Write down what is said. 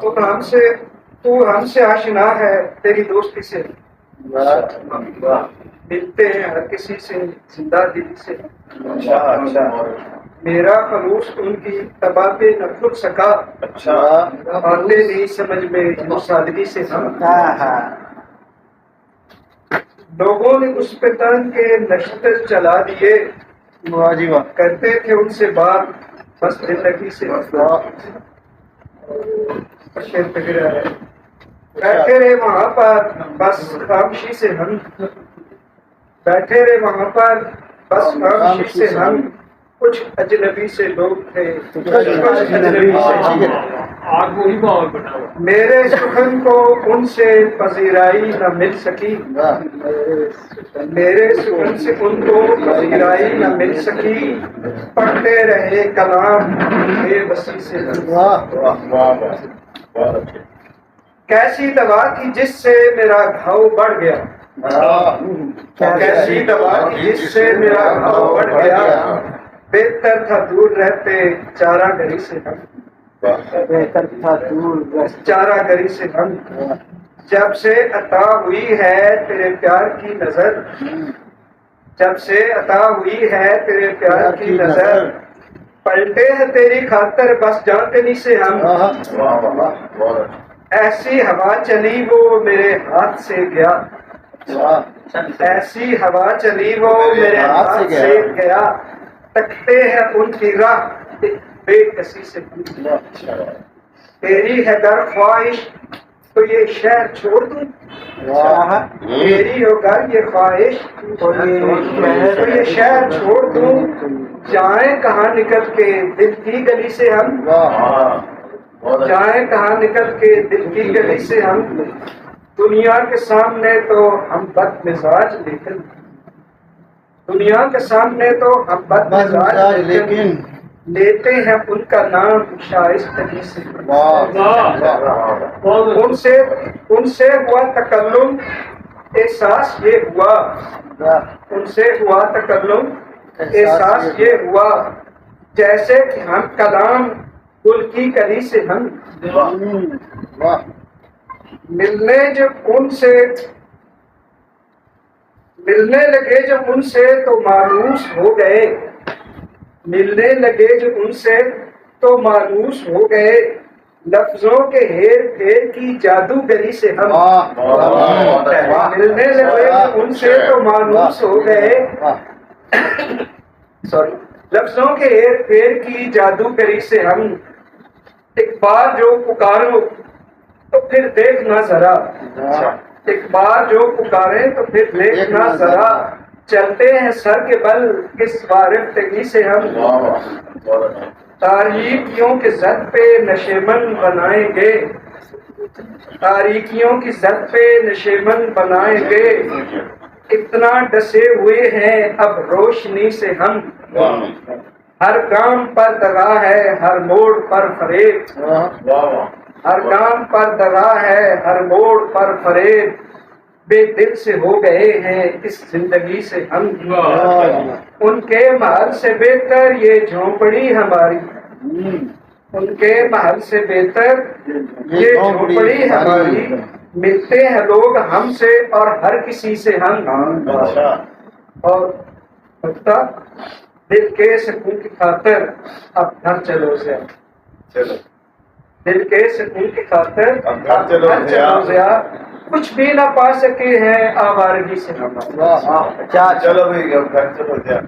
تو ہم سے آشنا ہے تیری دوستی سے، ملتے ہیں ہر کسی سے زندہ دلی سے۔ میرا خلوص ان کی تباہ پہ نہ کھل سکا، آتے نہیں سمجھ میں وہ سادگی سے ہم۔ لوگوں نے اس پہ تن کے نشتر چلا دیے، کرتے تھے ان سے بات بس زندگی سے۔ بیٹھے رہے وہاں پر بس خاموشی سے ہم، بیٹھے رہے وہاں پر بس خاموشی سے ہم۔ کچھ اجنبی سے لوگ تھے، کچھ اجنبی سے میرے سخن کو ان سے پذیرائی نہ مل سکی، میرے سخن سے ان کو پذیرائی نہ مل سکی۔ پڑھتے رہے کلام بے بسی سے۔ کیسی دوا تھی جس سے میرا گھاؤ بڑھ گیا، کیسی دوا تھی جس سے میرا گھاؤ بڑھ گیا۔ بہتر تھا دور رہتے چارہ گری سے ہم، بہتر تھا دور چارہ گری سے ہم۔ جب سے عطا ہوئی ہے تیرے پیار کی نظر، جب سے عطا ہوئی ہے تیرے پیار کی نظر، پلٹے ہیں تیری خاطر بس جانتے سے ہم۔ ایسی ہوا چلی وہ میرے ہاتھ سے گیا، ایسی ہوا چلی وہ میرے ہاتھ سے گیا۔ تکتے ہیں ان کی راہ بے کسی سے، تیری ہے در خواہش تو یہ شہر چھوڑ دوں، تیری ہو گر یہ خواہش تو یہ شہر چھوڑ دوں۔ جائیں کہاں نکل کے دل کی گلی سے ہم، جائیں کہاں نکل کے دل کی گلی سے ہم۔ دنیا کے سامنے تو ہم بد مزاج لیکن، دنیا کے سامنے تو ہم بد مزاج لیکن لیتے ہیں ان کا نام شائستگی سے۔ ان سے ہوا تکلم احساس یہ ہوا، ان سے ہوا تکلم احساس یہ ہوا، جیسے کہ ہم کلام گل کی کلی سے ہم۔ ملنے لگے جب ان سے تو مانوس ہو گئے، ملنے لگے جب ان سے تو مانوس ہو گئے۔ لفظوں کے ہیر پھیر کی جادوگری سے ہم، ملنے لگے جب ان سے تو مانوس ہو گئے، لفظوں کے ہیر پھیر کی جادوگری سے ہم۔ ایک بار جو پکارو تو پھر دیکھنا ذرا، ایک بار جو پکارے تو پھر دیکھنا ذرا۔ چلتے ہیں سر کے بل کس وارفتگی سے ہم، تاریکیوں کے زد پہ نشیمن بنائیں گے، تاریکیوں کی زد پہ نشیمن بنائیں گے۔ اتنا ڈسے ہوئے ہیں اب روشنی سے ہم، ہر گام پر دغا ہے ہر موڑ پر فریب، ہر گام پر دغا ہے ہر موڑ پر فریب۔ بے دل سے ہو گئے ہیں اس زندگی سے ہم، ان کے محل سے بہتر یہ جھونپڑی ہماری، ان کے محل سے بہتر یہ جھونپڑی ہماری۔ ملتے ہیں لوگ ہم سے اور ہر کسی سے ہم، اور دل کے سکون کی خاطر اب گھر چلو ذرا، دل کے سکون کی خاطر اب گھر چلو ذرا۔ کچھ بھی نہ پا سکے ہیں آوارگی سے ہم، چلو بھائی اب گھر چلو ذرا۔